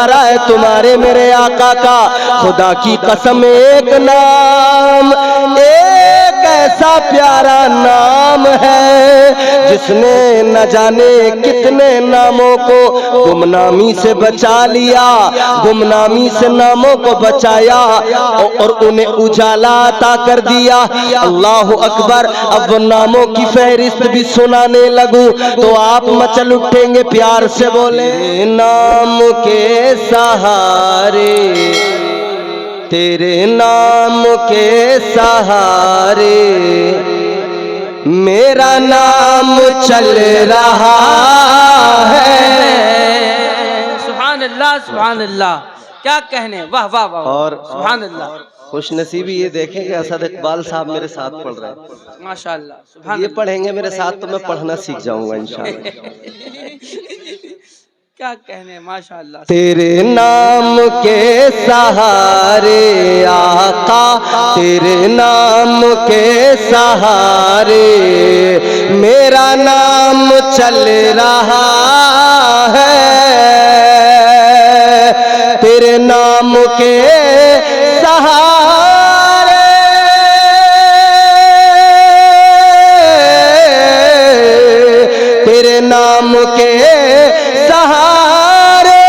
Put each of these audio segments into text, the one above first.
प्यारा है तुम्हारे मेरे आका का। खुदा की कसम एक नाम, एक ऐसा प्यारा नाम है जिसने न जाने कितने नामों को गुमनामी से बचा लिया, गुमनामी से नामों को बचाया और उन्हें उजाला अता कर दिया। अल्लाह अकबर। अब वो नामों की फहरिस्त भी सुनाने लगूं तो आप मचल उठेंगे। प्यार से बोले, नाम के सहारे, तेरे नाम के सहारे मेरा नाम चल रहा है। सुभान अल्लाह, सुभान अल्लाह, क्या कहने, वाह वाह वाह। और सुभान अल्लाह। खुशनसीबी ये देखें कि असद इकबाल साहब मेरे साथ पढ़ रहे हैं। माशाअल्लाह, सुभान ये अल्लाह। पढ़ेंगे मेरे साथ तो मैं पढ़ना सीख जाऊंगा इंशाअल्लाह। क्या कहने, माशाअल्लाह। तेरे नाम के सहारे आका, तेरे नाम के सहारे मेरा नाम चल रहा है। तेरे नाम के सहारे तेरे नाम के सहारे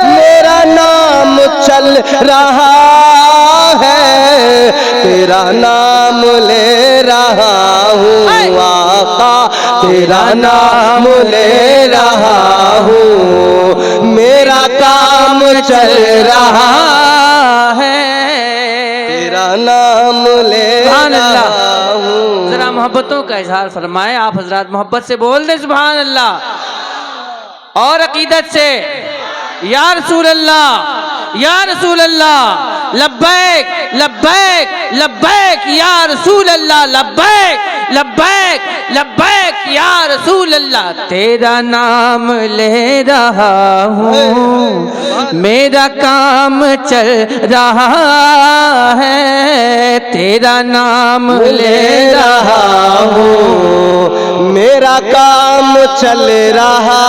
मेरा नाम चल रहा है। तेरा नाम ले रहा हूँ आका, तेरा नाम ले रहा हूँ, मेरा काम चल रहा है। तेरा नाम ले रहा हूँ। जरा मोहब्बतों का इजहार फरमाए आप हजरात, मोहब्बत से बोल दे सुभान अल्लाह। और अकीदत से, या रसूल अल्लाह, या रसूल अल्लाह, लब्बैक लब्बैक लब्बैक या रसूल अल्लाह, लब्बैक लब्बैक लब्बैक या रसूल अल्लाह। तेरा नाम ले रहा हूँ, मेरा काम चल रहा है। तेरा नाम ले रहा हूँ, मेरा काम चल रहा।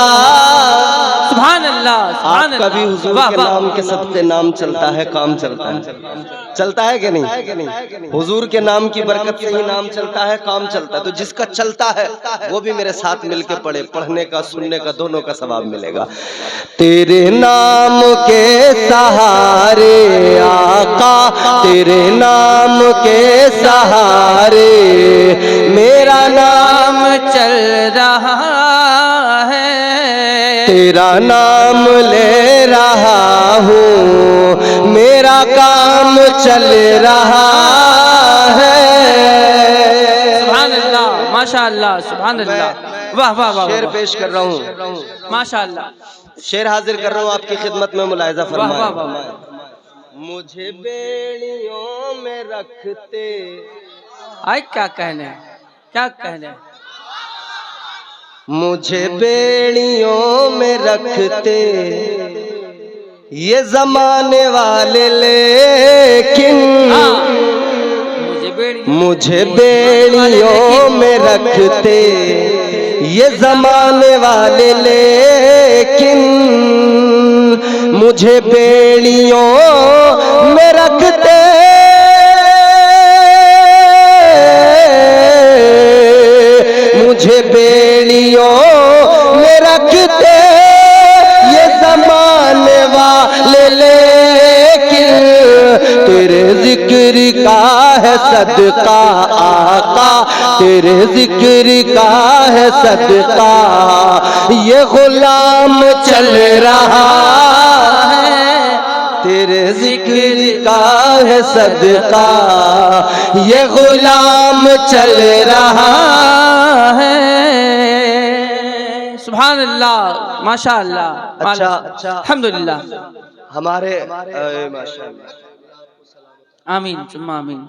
सुभान अल्लाह, सुभान आपका भी अल्लाह। हुजूर वाह के वाह। नाम के सदके नाम चलता है, काम चलता है। चलता है कि नहीं? हुजूर के नाम की बरकत से ही नाम चलता है, काम चलता है। तो जिसका चलता है वो भी मेरे साथ मिलके पढ़े, पढ़ने का सुनने का दोनों का सवाब मिलेगा। तेरे नाम के सहारे आका, तेरे नाम के सहारे मेरा नाम चल रहा है। तेरा नाम ले रहा हूँ, मेरा काम चल रहा है। सुभान अल्लाह, माशाअल्लाह, सुभान अल्लाह, वाह वाह वाह। शेर पेश कर रहा हूँ, माशाअल्लाह। शेर हाजिर कर रहा हूँ आपकी खिदमत में, मुलाहिजा वाह वाह वाह। फरमाएं। मुझे बेड़ियों में रखते, आई क्या कहने, क्या कहने। मुझे बेड़ियों में रखते ये जमाने वाले, लेकिन मुझे बेड़ियों में रखते ये जमाने वाले, लेकिन मुझे बेड़ियों में रखते मुझे बेड़ियों में रखते ये जमाने वाले, लेकिन तेरे जिक्र का है सदका आका, तेरे जिक्र का है सदका ये गुलाम चल रहा है। तेरे जिक्र का है सदका ये गुलाम चल रहा है। सुभान अल्लाह, माशाअल्लाह। अच्छा, अल्हम्दुलिल्लाह। हमारे माशाअल्लाह, आमीन सुम्मा आमीन,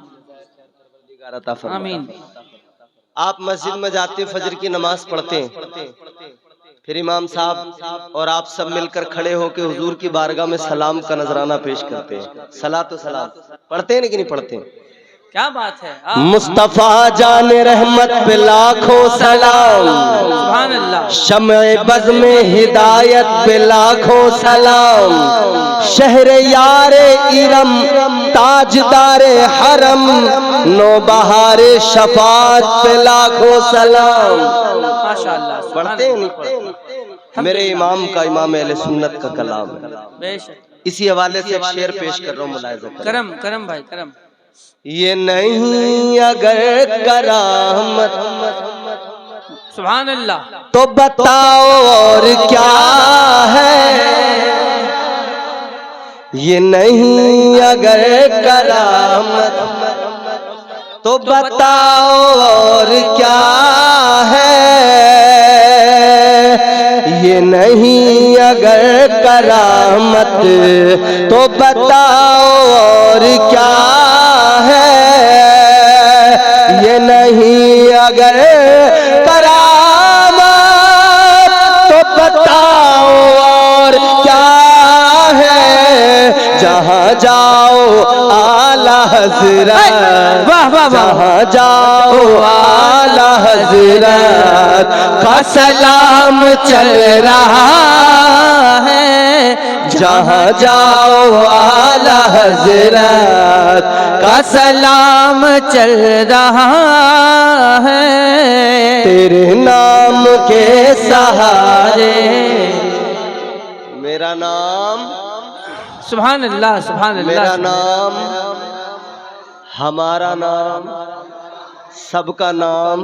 आमीन। आप मस्जिद में जाते हैं, फजर की नमाज पढ़ते हैं, फिर इमाम साहब और आप सब मिलकर खड़े होकर हुजूर की बारगाह में सलाम का नजराना पेश करते हैं। सलात व सलाम पढ़ते हैं कि नहीं पढ़ते? क्या बात है। मुस्तफा जान रहमत पे लाखों सलाम, सुभान अल्लाह। शम्ए बज़ में हिदायत पे लाखों सलाम, शहरे यारे इरम ताजदारे हरम, नौबहारे शफात पे लाखों सलाम। माशाअल्लाह। पढ़ते हैं नहीं पढ़ते? मेरे इमाम का, इमाम अहले सुन्नत का कलाम है। बेशक। इसी हवाले से एक शेर पेश कर रहा हूँ, मुलाहिज़ा करें। करम करम भाई करम। ये नहीं अगर करामत सुभान अल्लाह तो बताओ और क्या है। ये नहीं अगर करामत तो बताओ और क्या है। ये नहीं अगर करामत तो बताओ और क्या है। ये नहीं अगर करामत तो बताओ और क्या है। जहाँ जाओ आला हज़रत, वाह वाह वाह। जहाँ जाओ आला हज़रत का सलाम चल रहा है। जहाँ जाओ आला हज़रत का सलाम चल रहा है। तेरे नाम के सहारे मेरा नाम, सुभान अल्लाह सुभान अल्लाह। मेरा नाम, हमारा नाम, सबका नाम,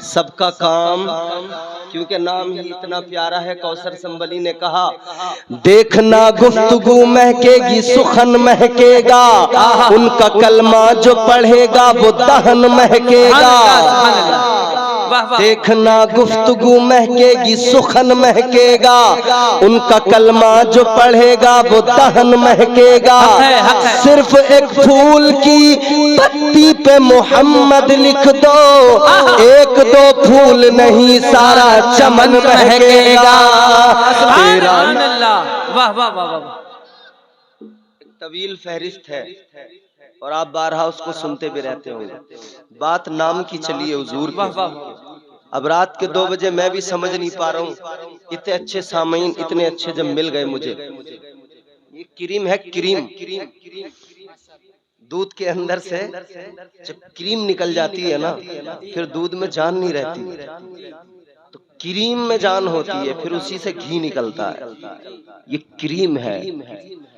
सबका काम, क्योंकि नाम ही इतना प्यारा है। कौसर संबली ने कहा, देखना गुफ्तगू महकेगी सुखन महकेगा, उनका कलमा जो पढ़ेगा वो दहन महकेगा। देखना गुफ्तगू महकेगी सुखन महकेगा, उनका कलमा जो पढ़ेगा वो दहन महकेगा। सिर्फ एक फूल की पत्ती पे मोहम्मद लिख दो, एक दो फूल नहीं सारा चमन महकेगा। तेरा वाह वाह वाह वाह। तवील फहरिस्त है और आप बारहा उसको सुनते भी रहते होंगे। बात नाम की चलिए हुजूर की। अब रात के 2 बजे मैं भी समझ नहीं पा रहा हूँ, इतने अच्छे सामीन इतने अच्छे जब मिल गए मुझे। ये क्रीम है, क्रीम। दूध के अंदर से जब क्रीम निकल जाती है ना, फिर दूध में जान नहीं रहती, तो क्रीम में जान होती है, फिर उसी से घी निकलता है। ये क्रीम है,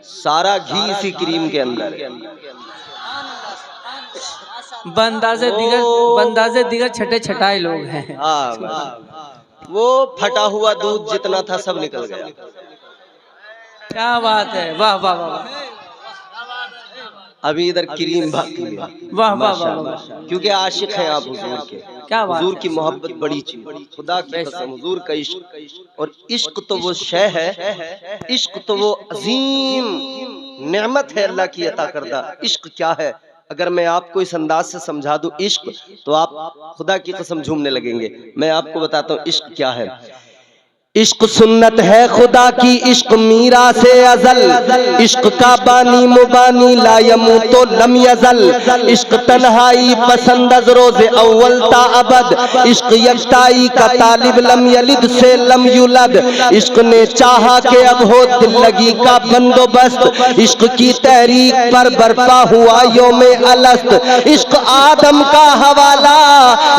सारा घी इसी क्रीम के अंदर है। बंदाजे दिगर छठे छटाए लोग हैं। हाँ, वो फटा हुआ दूध जितना था सब निकल गया। क्या बात है, वाह वाह वाह। अभी इधर क्रीम बाकी है। वाह वाह वाह। क्योंकि आशिक हैं आप हुजूर के। क्या बात हुजूर की मोहब्बत बड़ी चीज, खुदा की कसम हुजूर का इश्क। और इश्क तो वो शय है, इश्क तो वो अजीम नेमत है अल्लाह की अता करदा। इश्क क्या है अगर मैं आपको इस अंदाज से समझा दूं इश्क, तो आप खुदा की कसम झूमने लगेंगे। मैं आपको बताता हूँ इश्क क्या है। इश्क सुन्नत है खुदा की, इश्क मीरा से अजल, इश्क का बानी मुबानी ला यमूतो लम यजल। इश्क तन्हाई पसंद अज रोज़े अव्वल ता अबद, इश्क यकताई का तालिब लम यलिद से लम युलद। इश्क ने चाहा के अब हो दिल लगी का बंदोबस्त, इश्क की तहरीक पर बरपा हुआ योमे अलस्त। इश्क आदम का हवाला,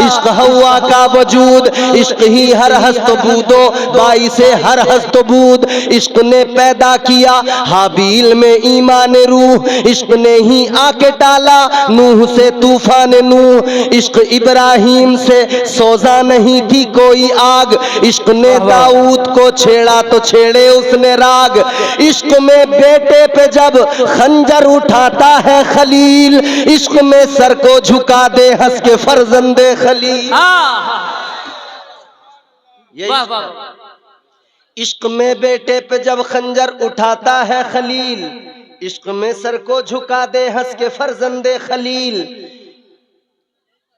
इश्क हवा का वजूद, इश्क ही हर हस्त बूदो बाई से हर हस्तबूद। इश्क ने पैदा किया हाबील में ईमान रूह, इश्क ने ही आके डाला नूह से तूफान नूह। इश्क इब्राहिम से सोजा नहीं थी कोई आग, इश्क ने दाऊद को छेड़ा तो छेड़े उसने राग। इश्क में बेटे पे जब खंजर उठाता है खलील, इश्क में सर को झुका दे हंस के फर्जंदे खलील। वाह वाह। इश्क में बेटे पे जब खंजर उठाता है खलील, इश्क में सर को झुका दे हंस के फर्जंदे खलील।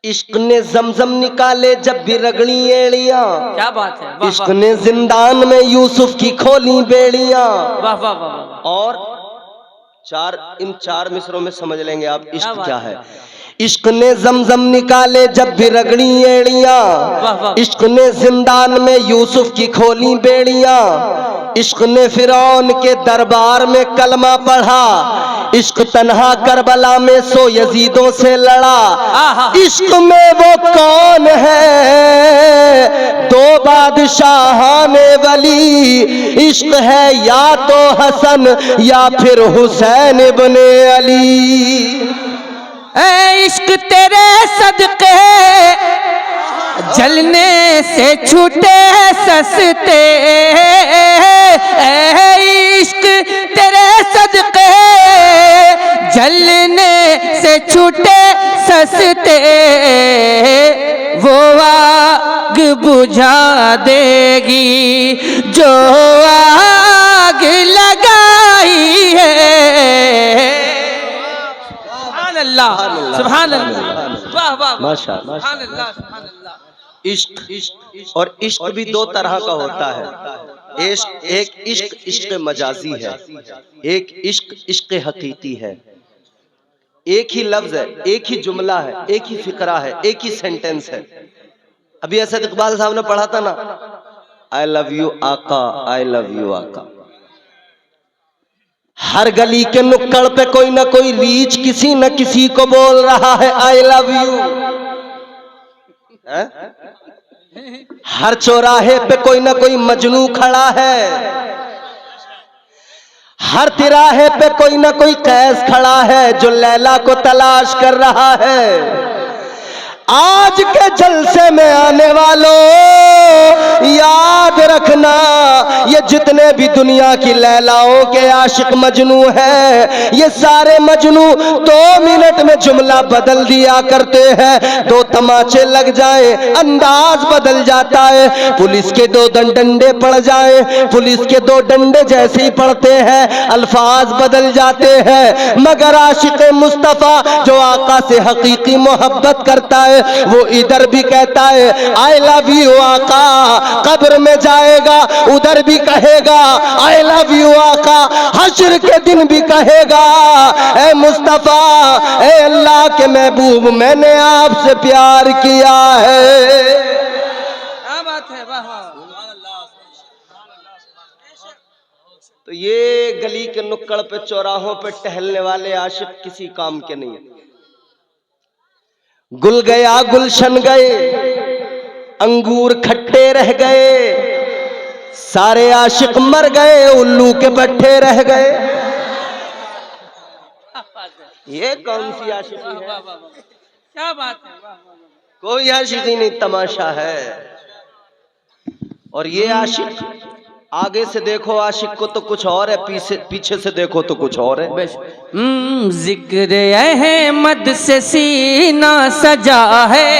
इश्क ने जमजम निकाले जब भी रगड़ी एड़ियां, क्या बात है, वाह, इश्क ने जिंदान में यूसुफ की खोली बेड़ियां। वाह वाह वाह। और इन चार मिसरों में समझ लेंगे आप इश्क क्या है। इश्क ने जमजम निकाले जब भी रगड़ी एड़ियां, इश्क ने जिंदान में यूसुफ की खोली बेड़ियां, इश्क ने फिरौन के दरबार में कलमा पढ़ा, इश्क तन्हा करबला में सो यजीदों से लड़ा। इश्क में वो कौन है दो बादशाहाने वली, इश्क है या तो हसन या फिर हुसैन इब्ने अली। ऐ इश्क तेरे सदके जलने से छूटे सस्ते, ऐ इश्क तेरे सदके जलने से छूटे सस्ते, वो आग बुझा देगी जो आग लगाई है। सुभान अल्लाह, वाह वाह, माशाअल्लाह, सुभान अल्लाह, सुभान अल्लाह। इश्क और इश्क भी दो तरह का होता है। एक इश्क मजाजी है, एक इश्क हकीकी है। एक ही लफ्ज है, एक ही जुमला है, एक ही फिक्रा है, एक ही सेंटेंस है। अभी असद इकबाल साहब ने पढ़ा था ना, आई लव यू आका, आई लव यू आका। हर गली के नुक्कड़ पे कोई ना कोई रीच किसी न किसी को बोल रहा है आई लव यू। हर चौराहे पे कोई ना कोई मजनू खड़ा है, हर तिराहे पे कोई ना कोई कैस खड़ा है जो लैला को तलाश कर रहा है। आज के जलसे में आने वालों याद रखना, ये जितने भी दुनिया की लैलाओं के आशिक मजनू हैं, ये सारे मजनू 2 मिनट में जुमला बदल दिया करते हैं। 2 तमाचे लग जाए अंदाज बदल जाता है। पुलिस के 2 डंडे पड़ जाए, पुलिस के 2 डंडे जैसे ही पड़ते हैं अल्फाज बदल जाते हैं। मगर आशिक मुस्तफा जो आका से हकीकी मोहब्बत करता है वो इधर भी कहता है आई लव यू आका, कब्र में जाएगा उधर भी कहेगा आई लव यू आका, हश्र के दिन भी कहेगा ए मुस्तफा, ए अल्लाह के महबूब मैंने आपसे प्यार किया है। क्या बात है, वाह वाह। तो ये गली के नुक्कड़ पे चौराहों पे टहलने वाले आशिक किसी काम के नहीं है। गुल गया गुलशन गए, अंगूर खट्टे रह गए, सारे आशिक मर गए उल्लू के पट्टे रह गए। ये कौन सी आशिकी है? क्या बात है, वाह वाह। कोई आशिकी नहीं, तमाशा है। और ये आशिक आगे से देखो आशिक को तो कुछ और है, पीछे से देखो तो कुछ और है। जिक्र अहमद से सीना सजा है,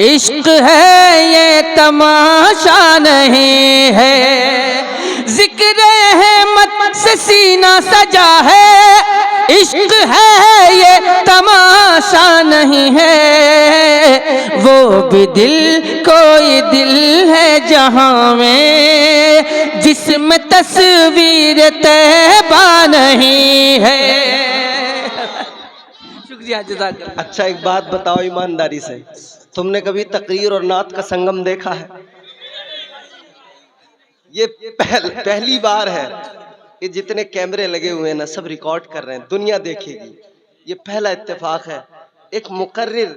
इश्क है ये तमाशा नहीं है। जिक्र अहमद से सीना सजा है, इश्क है ये तमाशा नहीं है। वो भी दिल कोई दिल है जहां में जिसमें तस्वीर तैबा नहीं है। शुक्रिया, जज़ाकल्लाह। अच्छा एक बात बताओ ईमानदारी से, तुमने कभी तकरीर और नात का संगम देखा है? ये पहली बार है। ये जितने कैमरे लगे हुए हैं ना सब रिकॉर्ड कर रहे हैं, दुनिया देखेगी। ये पहला इत्तेफाक है, एक मुकर्रिर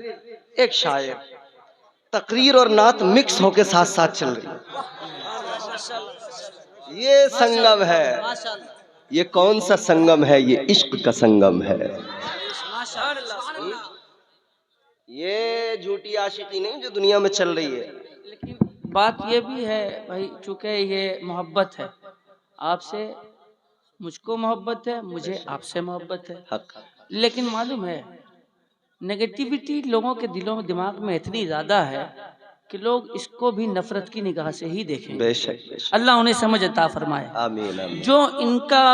एक शायर, तकरीर और नात मिक्स होके साथ साथ चल रही है। ये संगम है। ये कौन सा संगम है? ये इश्क का संगम है। ये झूठी आशिकी नहीं जो दुनिया में चल रही है। लेकिन बात ये भी है भाई, चूंकि ये मोहब्बत है, आपसे मुझको मोहब्बत है, मुझे आपसे मोहब्बत है। लेकिन मालूम है नेगेटिविटी लोगों के दिलों में दिमाग में इतनी ज्यादा है कि लोग इसको भी नफरत की निगाह से ही देखेंगे। बेशक, बेशक। अल्लाह उन्हें समझ अता फरमाए। आमीन, आमीन। जो इनका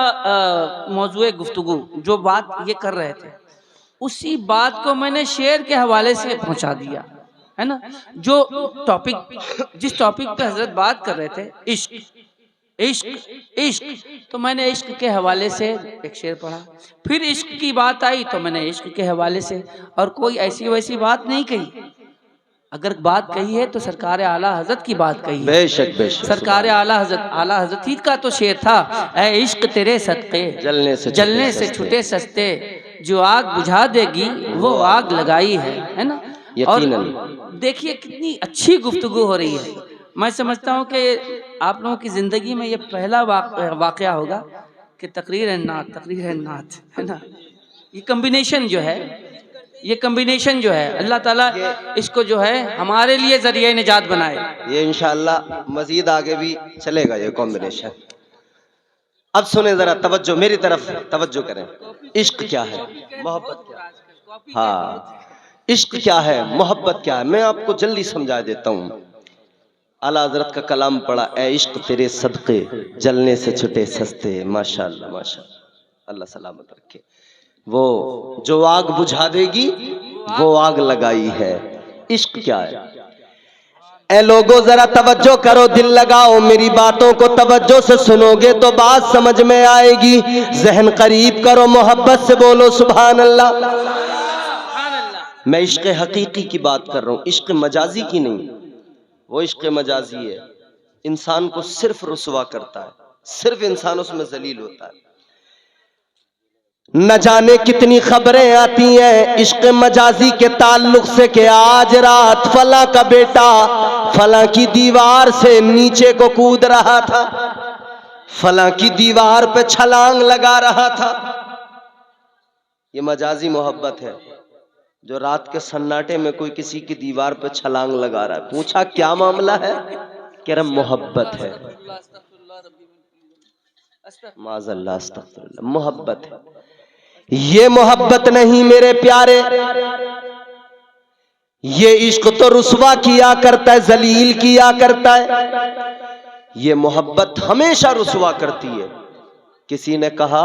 मौजूए गुफ्तगू जो बात ये कर रहे थे उसी बात को मैंने शेर के हवाले से पहुंचा दिया है ना। जो टॉपिक जिस टॉपिक पे हजरत बात कर रहे थे, इश्क इश्क इश्क, तो मैंने इश्क के हवाले से एक शेर पढ़ा। फिर इश्क की बात आई तो मैंने इश्क के हवाले से, और कोई ऐसी वैसी बात नहीं कही। अगर बात कही है तो सरकार आला हजरत की बात कही है। बेशक बेशक, सरकार आला हजरत ही का तो शेर था, ऐ इश्क तेरे सदके जलने से छूटे सस्ते, जो आग बुझा देगी वो आग लगाई है ना। और देखिए कितनी अच्छी गुफ्तगू हो रही है। मैं समझता हूँ कि आप लोगों की जिंदगी में ये पहला वाकया होगा कि तकरीर है नात है ना। ये कम्बिनेशन जो है अल्लाह ताला इसको जो है हमारे लिए जरिए निजात बनाए। ये इंशाअल्लाह मजीद आगे भी चलेगा ये कॉम्बिनेशन। अब सुने जरा, तवज्जो मेरी तरफ तवज्जो करें। इश्क क्या है, मोहब्बत क्या है? हाँ, इश्क क्या है, मोहब्बत क्या है, मैं आपको जल्दी समझा देता हूँ। आला हजरत का कलाम पढ़ा, ऐ इश्क तेरे सदके जलने से छुटे सस्ते। माशाअल्लाह माशाअल्लाह, अल्लाह सलामत रखे। वो जो आग बुझा देगी वो आग लगाई है। इश्क क्या है? ऐ लोगों जरा तवज्जो करो, दिल लगाओ, मेरी बातों को तवज्जो से सुनोगे तो बात समझ में आएगी। जहन करीब करो, मोहब्बत से बोलो सुभान अल्लाह। मैं इश्क हकीकी की बात कर रहा हूँ, इश्क मजाजी की नहीं। वो इश्क मजाजी है, इंसान को सिर्फ रुसवा करता है, सिर्फ इंसान उसमें जलील होता है। न जाने कितनी खबरें आती हैं इश्क मजाजी के ताल्लुक से कि आज रात फला का बेटा फला की दीवार से नीचे को कूद रहा था, फला की दीवार पे छलांग लगा रहा था। ये मजाजी मोहब्बत है, जो रात के सन्नाटे में कोई किसी की दीवार पे छलांग लगा रहा है। पूछा क्या मामला है, कह रहा मोहब्बत है। माज़अल्लाह अस्तग़फिरुल्लाह, मोहब्बत है। ये मोहब्बत नहीं मेरे प्यारे, ये इश्क तो रुसवा किया करता है, जलील किया करता है। ये मोहब्बत हमेशा रुसवा करती है। किसी ने कहा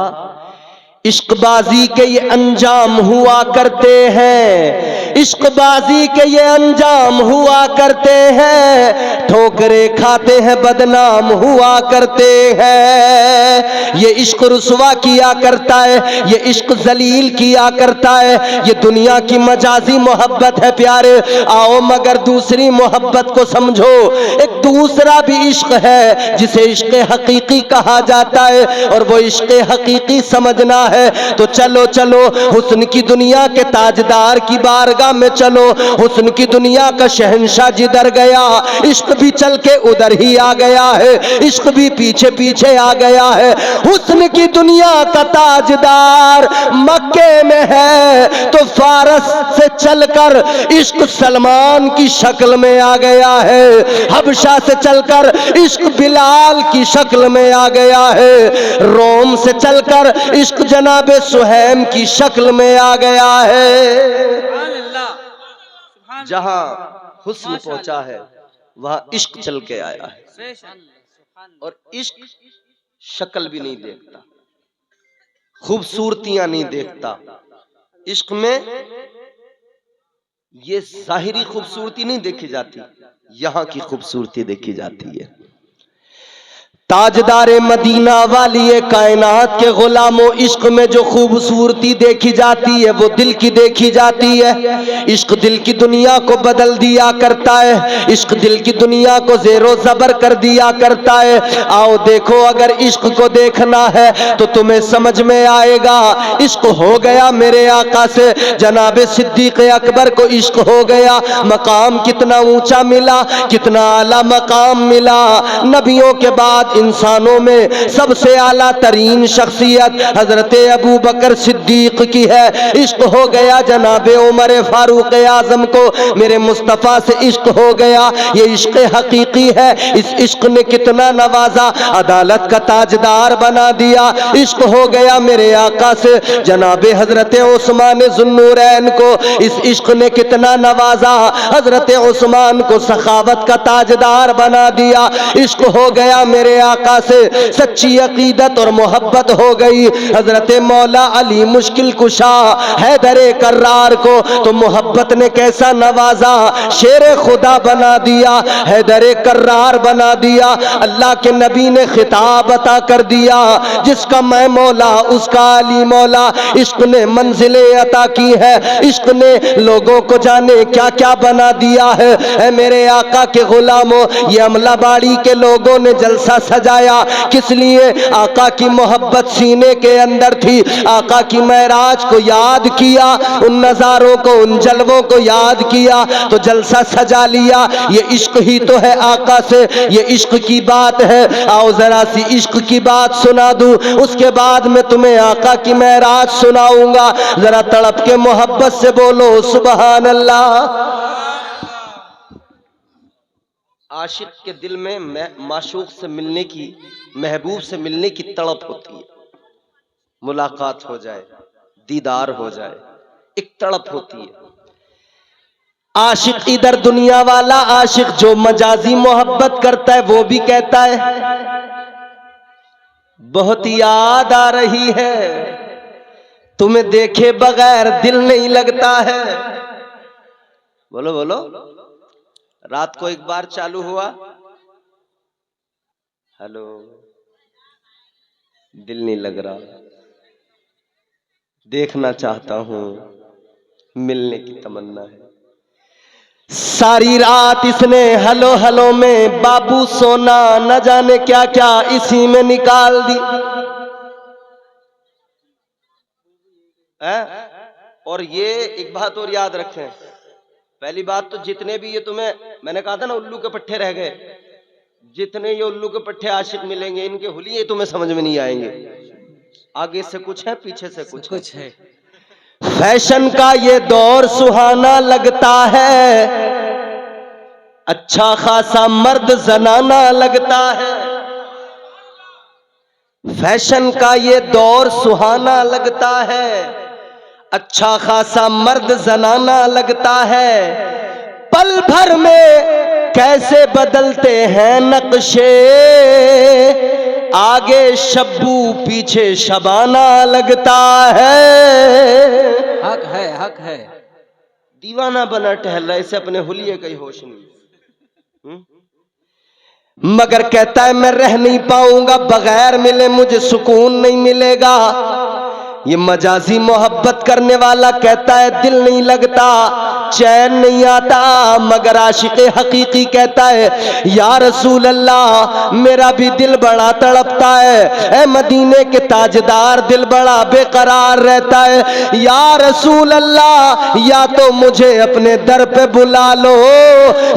इश्कबाजी के ये अंजाम हुआ करते हैं, इश्कबाजी के ये अंजाम हुआ करते हैं, ठोकरे खाते हैं बदनाम हुआ करते हैं। ये इश्क रुसवा किया करता है, ये इश्क जलील किया करता है। ये दुनिया की मजाजी मोहब्बत है प्यारे। आओ मगर दूसरी मोहब्बत को समझो। एक दूसरा भी इश्क है जिसे इश्क हकीकी कहा जाता है, और वो इश्क हकीकी समझना है तो चलो चलो हुस्न की दुनिया के ताजदार की बारगाह में चलो। हुस्न की दुनिया का शहंशाह जिधर गया इश्क भी चल के उधर ही आ गया है, इश्क भी पीछे पीछे आ गया है। हुस्न की दुनिया का ताजदार मक्के में है तो फारस से चलकर इश्क सलमान की शक्ल में आ गया है, हबशा से चलकर इश्क बिलाल की शक्ल में आ गया है, रोम से चलकर इश्क जनाबे सुहैम की शक्ल में आ गया है। जहां हुस्न पहुंचा है वहां इश्क चल के आया है। और इश्क शक्ल भी नहीं देखता, खूबसूरतियां नहीं देखता। इश्क में ये जाहिरी खूबसूरती नहीं देखी जाती, यहां की खूबसूरती देखी जाती है। ताजदारे मदीना वाली कायनात के गुलामों, इश्क में जो खूबसूरती देखी जाती है वो दिल की देखी जाती है। इश्क दिल की दुनिया को बदल दिया करता है, इश्क दिल की दुनिया को ज़ेरो ज़बर कर दिया करता है। आओ देखो, अगर इश्क को देखना है तो तुम्हें समझ में आएगा। इश्क हो गया मेरे आका से, जनाबे सिद्दीक़ अकबर को इश्क हो गया। मकाम कितना ऊंचा मिला, कितना आला मकाम मिला। नबियों के बाद इंसानों में सबसे आला तरीन शख्सियत हजरत अबू बकर सिद्दीक की है। इश्क हो गया जनाबे उमर फारूक आजम को, मेरे मुस्तफ़ा से इश्क हो गया। ये इश्क हकीकी है। इस इश्क ने कितना नवाजा, अदालत का ताजदार बना दिया। इश्क हो गया मेरे आका से जनाबे हजरत उस्मान ज़ुन्नूरैन को, इस इश्क ने कितना नवाजा, हजरत उस्मान को सखावत का ताजदार बना दिया। इश्क हो गया मेरे आका से सच्ची अकीदत और मोहब्बत हो गई। हजरत मौला अली मुश्किल कुशा हैदर कर्रार को तो मोहब्बत ने कैसा नवाजा, शेर खुदा बना दिया, हैदर कर्रार बना दिया। अल्लाह के नबी ने खिताब अता कर दिया, जिसका मैं मौला उसका अली मौला। इश्क ने मंजिलें अता की है, इश्क ने लोगों को जाने क्या क्या बना दिया है। ऐ मेरे आका के गुलामों, ये अमलाबाड़ी के लोगों ने जलसा सजाया किस लिए? आका की मोहब्बत सीने के अंदर थी। आका की महराज को याद किया, उन नजारों को, उन जलवों को याद किया तो जलसा सजा लिया। ये इश्क ही तो है आका से, ये इश्क की बात है। आओ जरा सी इश्क की बात सुना दूं, उसके बाद मैं तुम्हें आका की महराज सुनाऊंगा। जरा तड़प के मोहब्बत से बोलो सुभान अल्लाह। आशिक के दिल में माशूक से मिलने की, महबूब से मिलने की तड़प होती है। मुलाकात हो जाए, दीदार हो जाए, एक तड़प होती है। आशिक इधर दुनिया वाला आशिक जो मजाजी मोहब्बत करता है वो भी कहता है बहुत याद आ रही है, तुम्हें देखे बगैर दिल नहीं लगता है। बोलो बोलो। रात को एक बार चालू हुआ, हेलो, दिल नहीं लग रहा, देखना चाहता हूं, मिलने की तमन्ना है। सारी रात इसने हलो हलो में बाबू सोना न जाने क्या क्या इसी में निकाल दी है? और ये एक बात और याद रखें, पहली बात तो जितने भी ये तुम्हें, मैंने कहा था ना उल्लू के पट्टे रह गए, जितने ये उल्लू के पट्टे आशिक मिलेंगे इनके हुलिये तुम्हें समझ में नहीं आएंगे। आगे से कुछ है, पीछे से कुछ है। फैशन का ये दौर सुहाना लगता है, अच्छा खासा मर्द जनाना लगता है। फैशन का ये दौर सुहाना लगता है, अच्छा खासा मर्द जनाना लगता है। पल भर में कैसे बदलते हैं नक्शे, आगे शब्बू पीछे शबाना लगता है। हक है, हक है। दीवाना बना टहल रहा, इसे अपने हुलिये का ही होश नहीं। मगर कहता है मैं रह नहीं पाऊंगा, बगैर मिले मुझे सुकून नहीं मिलेगा। ये मजाजी मोहब्बत करने वाला कहता है दिल नहीं लगता, चैन नहीं आता। मगर आशिक हकीकी कहता है या रसूल अल्लाह मेरा भी दिल बड़ा तड़पता है, ऐ मदीने के ताजदार दिल बड़ा बेकरार रहता है। या रसूल अल्लाह या तो मुझे अपने दर पे बुला लो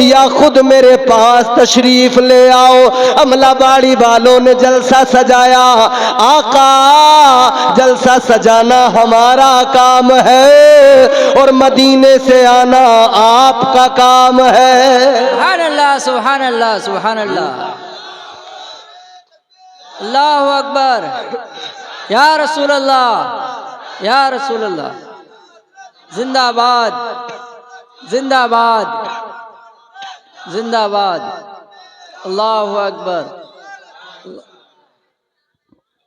या खुद मेरे पास तशरीफ ले आओ। अमलाबाड़ी वालों ने जलसा सजाया, आका जलसा सजाना हमारा काम है और मदीने से आना आपका काम है। सुभान अल्लाह, सुभान अल्लाह, सुभान अल्लाह, अल्लाहु अकबर। या रसूल अल्लाह, या रसूल अल्लाह, जिंदाबाद, जिंदाबाद, जिंदाबाद, अल्लाहु अकबर।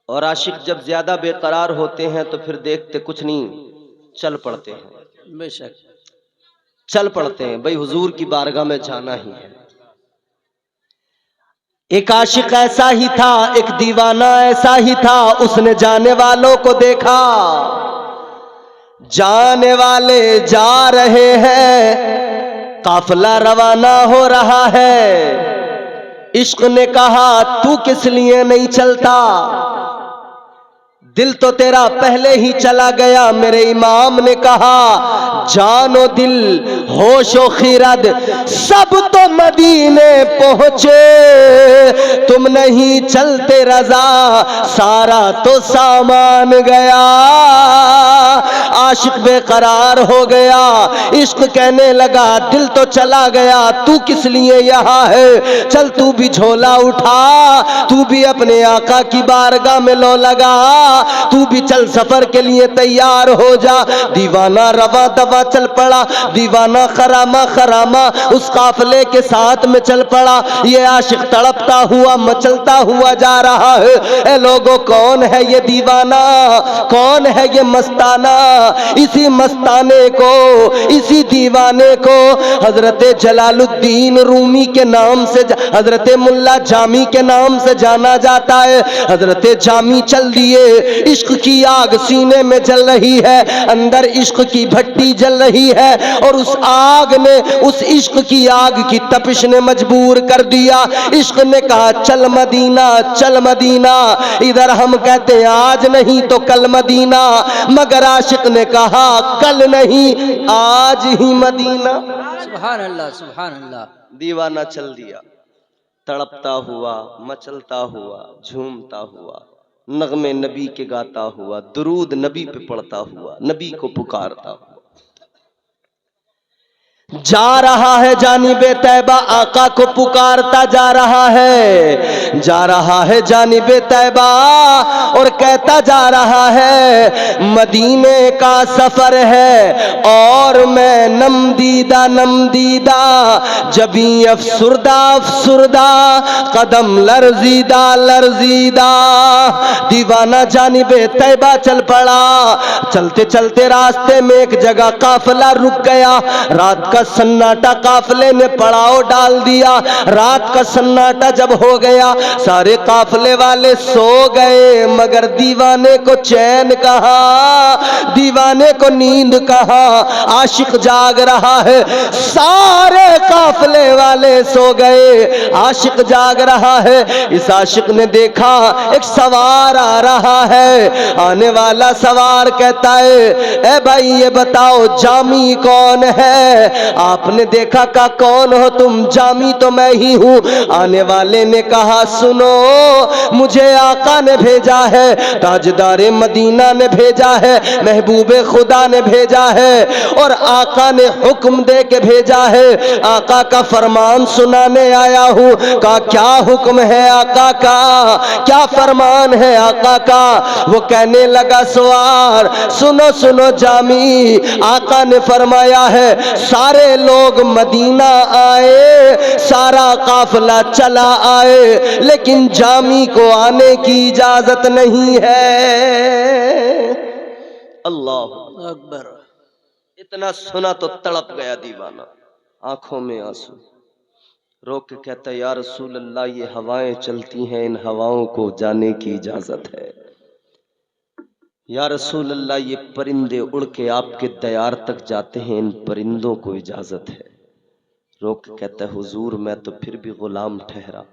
और आशिक जब ज्यादा बेकरार होते हैं तो फिर देखते कुछ नहीं, चल पड़ते हैं, बेशक चल पड़ते हैं, भाई हुजूर की बारगाह में जाना ही है। एक आशिक ऐसा ही था, एक दीवाना ऐसा ही था, उसने जाने वालों को देखा, जाने वाले जा रहे हैं, काफिला रवाना हो रहा है। इश्क ने कहा तू किस लिए नहीं चलता, दिल तो तेरा पहले ही चला गया। मेरे इमाम ने कहा जानो दिल होशो खिरद सब तो मदीने पहुंचे, तुम नहीं चलते रजा सारा तो सामान गया। आशिक बेकरार हो गया, इश्क कहने लगा दिल तो चला गया, तू किस लिए यहाँ है, चल तू भी झोला उठा, तू भी अपने आका की बारगाह में लो लगा। तू भी चल सफर के लिए तैयार हो जा। दीवाना रवा दवा चल पड़ा, दीवाना खरामा खरामा उस काफले के साथ में चल पड़ा। ये आशिक तड़पता हुआ मचलता हुआ जा रहा है। ए लोगों, कौन है ये दीवाना, कौन है ये मस्ताना? इसी मस्ताने को, इसी दीवाने को हजरत जलालुद्दीन रूमी के नाम से, हजरत मुल्ला जामी के नाम से जाना जाता है। हजरत जामी चल दिए, इश्क की आग सीने में जल रही है, अंदर इश्क की भट्टी जल रही है और उस आग ने, उस इश्क की आग की तपिश ने मजबूर कर दिया। इश्क ने कहा चल मदीना, चल मदीना। इधर हम कहते हैं आज नहीं तो कल मदीना, मगर आशिक ने कहा कल नहीं आज ही मदीना। सुभान अल्लाह, सुभान अल्लाह। दीवाना चल दिया, तड़पता हुआ, मचलता हुआ, झूमता हुआ, नगमे नबी के गाता हुआ, दुरूद नबी पे पढ़ता हुआ, नबी को पुकारता हुआ जा रहा है। जानिबे तैबा आका को पुकारता जा रहा है, जा रहा है जानिबे तैबा और कहता जा रहा है मदीने का सफर है और मैं नमदीदा नमदीदा, जबी अफसुरदा अफसुरदा, कदम लर्जीदा लर्जीदा। दीवाना जानिबे तैबा चल पड़ा। चलते चलते रास्ते में एक जगह काफिला रुक गया। रात का सन्नाटा काफिले ने पड़ाव डाल दिया। रात का सन्नाटा जब हो गया, सारे काफिले वाले सो गए, मगर दीवाने को चैन कहाँ, दीवाने को नींद कहाँ। आशिक जाग रहा है, सारे काफिले वाले सो गए, आशिक जाग रहा है। इस आशिक ने देखा एक सवार आ रहा है। आने वाला सवार कहता है ए भाई ये बताओ जामी कौन है? आपने देखा का कौन हो तुम? जामी तो मैं ही हूँ। आने वाले ने कहा सुनो, मुझे आका ने भेजा है, ताजदारे मदीना ने भेजा है, महबूबे खुदा ने भेजा है और आका ने हुक्म दे के भेजा है। आका का फरमान सुनाने आया हूँ। का क्या हुक्म है आका का, क्या फरमान है आका का? वो कहने लगा सवार सुनो सुनो जामी, आका ने फरमाया है सारे लोग मदीना आए, सारा काफिला चला आए, लेकिन जामी को आने की इजाजत नहीं है। अल्लाह अकबर। इतना सुना तो तड़प गया दीवाना, आंखों में आंसू, रोक के कहता या रसूल अल्लाह ये हवाएं चलती हैं, इन हवाओं को जाने की इजाजत है। या रसूल अल्लाह ये परिंदे उड़ के आपके दयार तक जाते हैं, इन परिंदों को इजाजत है। रोक के कहता है हुजूर मैं तो फिर भी गुलाम ठहरा।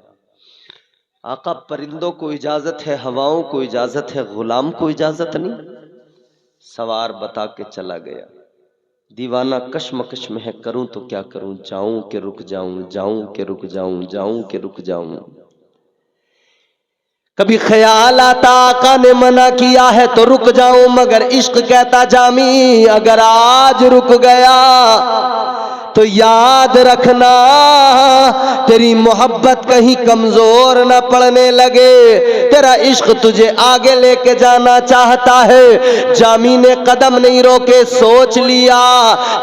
आका परिंदों को इजाजत है, हवाओं को इजाजत है, गुलाम को इजाजत नहीं। सवार बता के चला गया। दीवाना कश्मकश में है, करूं तो क्या करूं, जाऊं कि रुक जाऊं, जाऊं कि रुक जाऊं, जाऊं कि रुक जाऊं। कभी ख्याल आता आका ने मना किया है तो रुक जाऊं, मगर इश्क कहता जामी अगर आज रुक गया तो याद रखना तेरी मोहब्बत कहीं कमजोर न पड़ने लगे, तेरा इश्क तुझे आगे लेके जाना चाहता है। जामी ने कदम नहीं रोके, सोच लिया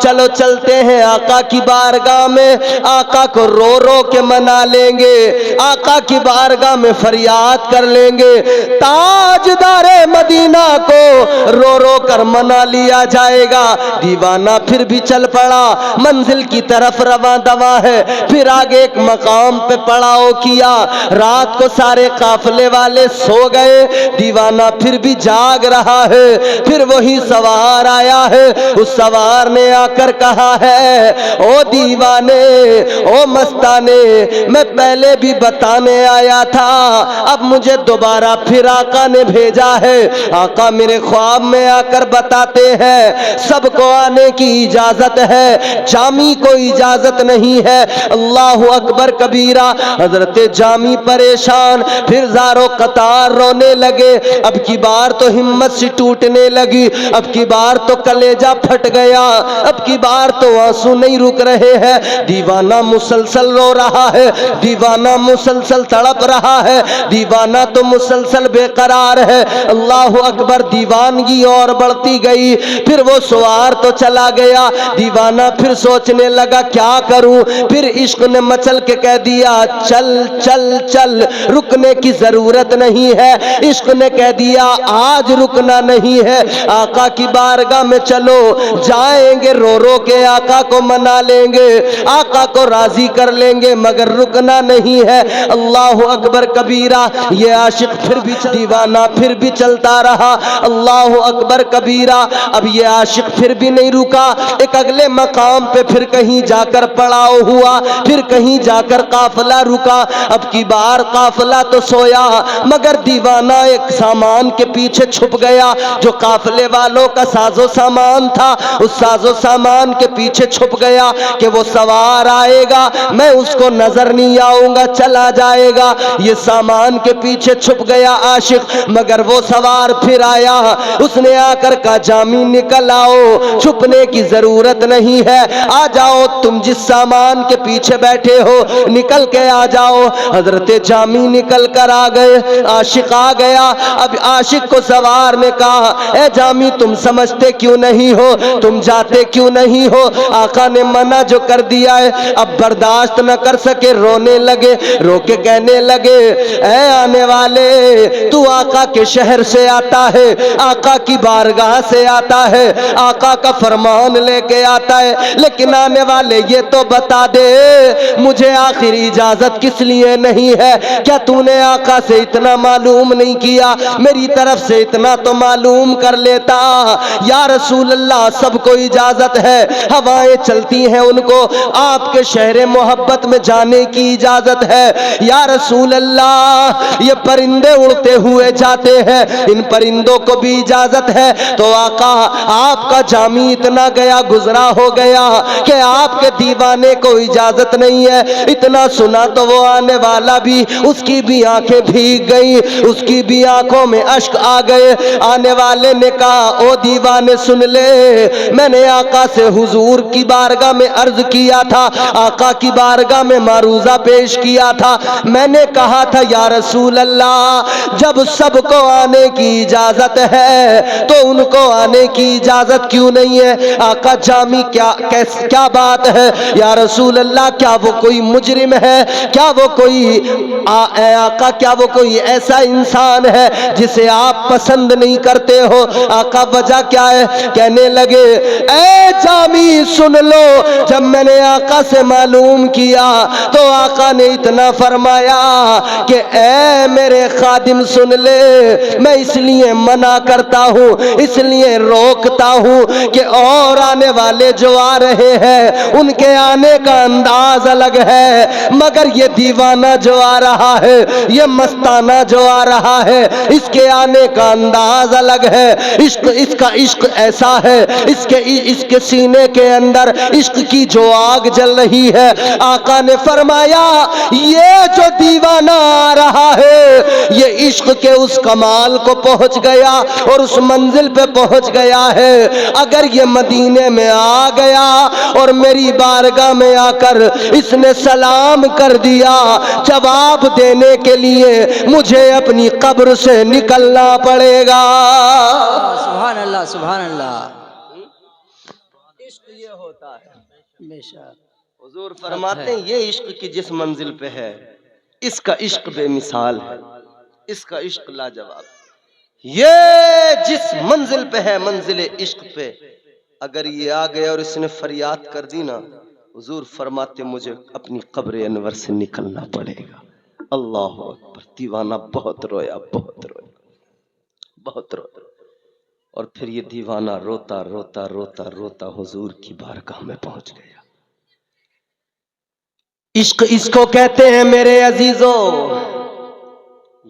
चलो चलते हैं आका की बारगाह में, आका को रो रो के मना लेंगे, आका की बारगाह में फरियाद कर लेंगे। ताजदारे मदीना को रो रो कर मना लिया जाएगा। दीवाना फिर भी चल पड़ा, मंजिल की तरफ रवा दवा है। फिर आगे एक मकाम पे पड़ाव किया। रात को सारे काफिले वाले सो गए, दीवाना फिर भी जाग रहा है। फिर वही सवार आया है, उस सवार ने आकर कहा है ओ दीवाने, ओ मस्ताने, मैं पहले भी बताने आया था, अब मुझे दोबारा फिर आका ने भेजा है। आका मेरे ख्वाब में आकर बताते हैं सबको आने की इजाजत है। जामी जामी को इजाजत नहीं है। अल्लाह अकबर कबीरा। हजरत जामी परेशान, फिर ज़ारो कतार रोने लगे। अब की बार तो हिम्मत सी टूटने लगी, अब की बार तो कलेजा फट गया, अब की बार तो आंसू नहीं रुक रहे हैं। दीवाना मुसलसल रो रहा है, दीवाना मुसलसल तड़प रहा है, दीवाना तो मुसलसल बेकरार है। अल्लाह अकबर। दीवानगी और बढ़ती गई। फिर वो सवार तो चला गया, दीवाना फिर सोचने लगा क्या करूं। फिर इश्क ने मचल के कह दिया चल चल चल, रुकने की जरूरत नहीं है। इश्क ने कह दिया आज रुकना नहीं है, आका की बारगाह में चलो, जाएंगे रो रो के आका को मना लेंगे, आका को राजी कर लेंगे, मगर रुकना नहीं है। अल्लाह अकबर कबीरा। ये आशिक फिर भी दीवाना फिर भी चलता रहा। अल्लाह अकबर कबीरा। अब ये आशिक फिर भी नहीं रुका। एक अगले मकाम पे फिर कहीं जाकर पड़ाव हुआ, फिर कहीं जाकर काफिला रुका। अब की बार काफिला तो सोया, मगर दीवाना एक सामान के पीछे छुप गया, जो काफिले वालों का साजो सामान था। उस साजो सामान के पीछे छुप गया कि वो सवार आएगा, मैं उसको नजर नहीं आऊंगा, चला जाएगा। ये सामान के पीछे छुप गया आशिक, मगर वो सवार फिर आया। उसने आकर कहा जामी निकल आओ, छुपने की जरूरत नहीं है, आ जाओ, तुम जिस सामान के पीछे बैठे हो निकल के आ जाओ। हजरत जामी निकल कर आ गए, आशिक आ गया। अब आशिक को सवार ने कहा ए जामी तुम समझते क्यों नहीं हो, तुम जाते क्यों नहीं हो, आका ने मना जो कर दिया है। अब बर्दाश्त न कर सके, रोने लगे, रो के कहने लगे ए आने वाले, तू आका के शहर से आता है, आका की बारगाह से आता है, आका का फरमान लेके आता है, लेकिन आने वाले ये तो बता दे मुझे आखिर इजाजत किस लिए नहीं है। क्या तूने आका से इतना मालूम नहीं किया, मेरी तरफ से इतना तो मालूम कर लेता। या रसूल अल्लाह सबको इजाजत है, हवाएं चलती हैं उनको आपके शहर मोहब्बत में जाने की इजाजत है। या रसूल अल्लाह ये परिंदे उड़ते हुए जाते हैं, इन परिंदों को भी इजाजत है। तो आका आपका जामी इतना गया गुजरा हो गया कि आपके दीवाने को इजाजत नहीं है। इतना सुना तो वो आने वाला भी, उसकी भी आंखें भीग गई, उसकी भी आंखों में अश्क आ गए। आने वाले ने कहा ओ दीवाने सुन ले, मैंने आका से हुजूर की बारगाह में अर्ज किया था, आका की बारगाह में मारूजा पेश किया था। मैंने कहा था या रसूल अल्लाह जब सबको आने की इजाजत है तो उनको आने की इजाजत क्यों नहीं है। आका जामी क्या बात है या रसूल अल्लाह, क्या वो कोई मुजरिम है, क्या वो कोई आका क्या वो कोई ऐसा इंसान है जिसे आप पसंद नहीं करते हो। आका वजह क्या है। कहने लगे ए जामी सुन लो, जब मैंने आका से मालूम किया तो आका ने इतना फरमाया कि ए मेरे खादिम सुन ले, मैं इसलिए मना करता हूँ, इसलिए रोकता हूँ कि और आने वाले जो आ रहे हैं उनके आने का अंदाज अलग है, मगर ये दीवाना जो आ रहा है, ये मस्ताना जो आ रहा है, इसके आने का अंदाज अलग है। इसका इश्क ऐसा है, इसके सीने के अंदर इश्क की जो आग जल रही है। आका ने फरमाया ये जो दीवाना आ रहा है ये इश्क के उस कमाल को पहुंच गया और उस मंजिल पे पहुंच गया है। अगर ये मदीने में आ गया और मेरी बारगाह में आकर इसने सलाम कर दिया, जवाब देने के लिए मुझे अपनी कब्र से निकलना पड़ेगा। सुभान अल्लाह सुभान अल्लाह। इश्क ये होता है। बेशक हुजूर फरमाते हैं ये इश्क की जिस मंजिल पे है, इसका इश्क बेमिसाल है, इसका इश्क लाजवाब। ये जिस मंजिल पे है, मंजिल इश्क पे, अगर ये आ गया और इसने फरियाद कर दी ना, हुजूर फरमाते मुझे अपनी कब्र अनवर से निकलना पड़ेगा। अल्लाह अकबर। दीवाना बहुत रोया, बहुत रोया, बहुत रोया। और फिर ये दीवाना रोता रोता रोता रोता हुजूर की बारगाह में पहुंच गया। इश्क इसको कहते हैं मेरे अजीजों,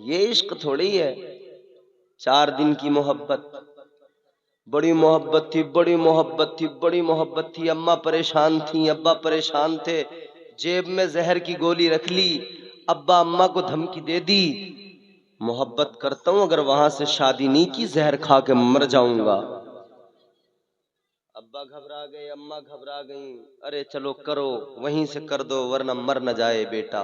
ये इश्क थोड़ी है 4 दिन की मोहब्बत, बड़ी मोहब्बत थी, बड़ी मोहब्बत थी, बड़ी मोहब्बत थी। अम्मा परेशान थी, अब्बा परेशान थे। जेब में जहर की गोली रख ली। अब्बा अम्मा को धमकी दे दी, मोहब्बत करता हूं, अगर वहां से शादी नहीं की जहर खा के मर जाऊंगा। अब्बा घबरा गए, अम्मा घबरा गई। अरे चलो करो, वहीं से कर दो वरना मर न जाए बेटा।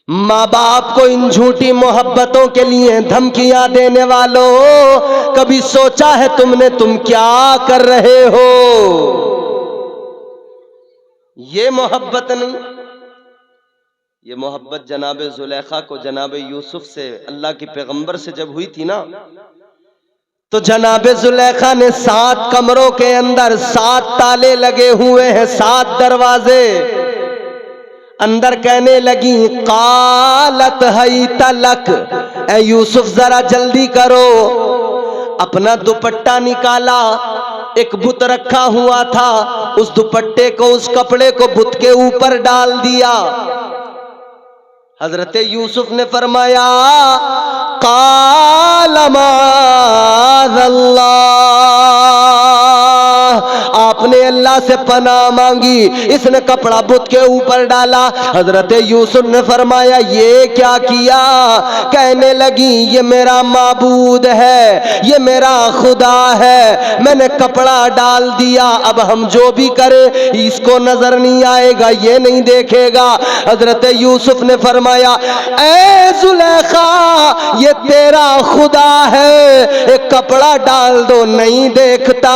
माँ बाप को इन झूठी मोहब्बतों के लिए धमकियां देने वालों, कभी सोचा है तुमने तुम क्या कर रहे हो? ये मोहब्बत नहीं, ये मोहब्बत जनाबे जुलेखा को जनाबे यूसुफ से, अल्लाह के पैगंबर से जब हुई थी ना, तो जनाबे जुलेखा ने 7 कमरों के अंदर 7 ताले लगे हुए हैं, 7 दरवाजे। अंदर कहने लगी, कालत हई तलक, ए यूसुफ जरा जल्दी करो। अपना दुपट्टा निकाला, एक बुत रखा हुआ था, उस दुपट्टे को, उस कपड़े को बुत के ऊपर डाल दिया। हजरत यूसुफ ने फरमाया, काल माज़अल्लाह, आपने अल्लाह से पनाह मांगी, इसने कपड़ा बुत के ऊपर डाला। हजरत यूसुफ ने फरमाया, ये क्या किया? कहने लगी, ये मेरा माबूद है, ये मेरा खुदा है, मैंने कपड़ा डाल दिया, अब हम जो भी करें इसको नजर नहीं आएगा, ये नहीं देखेगा। हजरत यूसुफ ने फरमाया, ऐ जुलेखा, ये तेरा खुदा है, एक कपड़ा डाल दो नहीं देखता,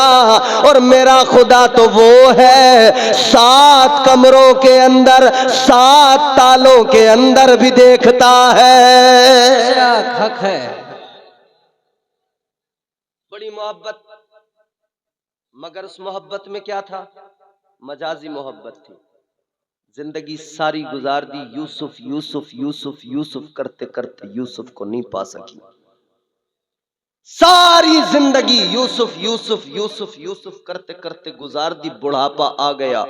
और मेरा खुदा तो वो है 7 कमरों के अंदर 7 तालों के अंदर भी देखता है। हक है। बड़ी मोहब्बत, मगर उस मोहब्बत में क्या था? मजाजी मोहब्बत थी। जिंदगी सारी गुजार दी यूसुफ यूसुफ यूसुफ यूसुफ करते करते यूसुफ को नहीं पा सकी। सारी जिंदगी यूसुफ यूसुफ यूसुफ यूसुफ करते करते गुजार दी। बुढ़ापा आ गया,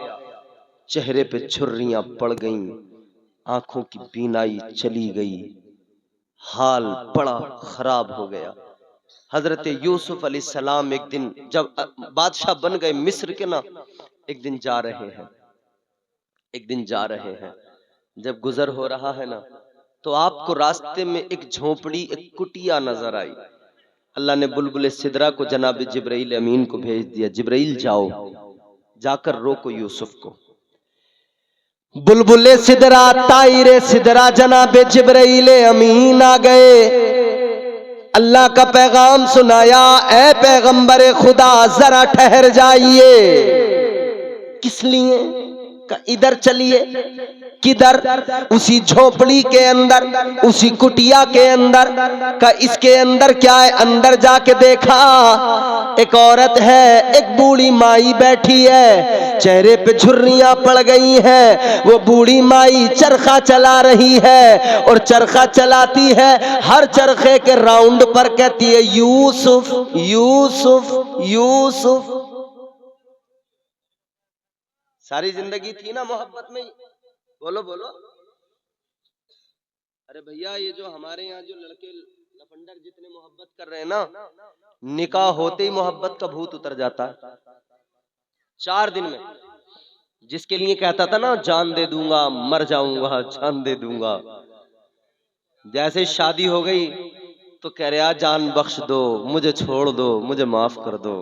चेहरे पे छुर्रियां पड़ गईं, आंखों की बीनाई चली गई, हाल बड़ा खराब हो गया। हजरत यूसुफ अलैहिस्सलाम एक दिन जब बादशाह बन गए मिस्र के ना, एक दिन जा रहे हैं, जब गुजर हो रहा है ना, तो आपको रास्ते में एक झोपड़ी, एक कुटिया नजर आई। अल्लाह ने बुलबुल सिदरा को जनाब जिब्राइल अमीन को भेज दिया, जिब्राइल जाओ, जाकर रोको यूसुफ को। बुलबुल सिदरा, ताइरे सिदरा, जनाब जिब्राइल अमीन आ गए, अल्लाह का पैगाम सुनाया, ए पैगंबर खुदा जरा ठहर जाइए। किस लिए? इधर चलिए। किधर? उसी झोपड़ी के अंदर, उसी कुटिया के अंदर। का इसके अंदर क्या है? अंदर जाके देखा, एक औरत है, एक बूढ़ी माई बैठी है, चेहरे पे झुर्रियां पड़ गई हैं। वो बूढ़ी माई चरखा चला रही है, और चरखा चलाती है, हर चरखे के राउंड पर कहती है, यूसुफ यूसुफ यूसुफ। सारी जिंदगी थी ना मोहब्बत में। बोलो बोलो। अरे भैया, ये जो हमारे यहाँ जो लड़के लफंडर जितने मोहब्बत कर रहे हैं ना, निकाह होते ही मोहब्बत का भूत उतर जाता है 4 दिन में। जिसके लिए कहता था ना, जान दे दूंगा, मर जाऊंगा, जान दे दूंगा, जैसे शादी हो गई तो कह रहे, जान बख्श दो, मुझे छोड़ दो, मुझे माफ कर दो।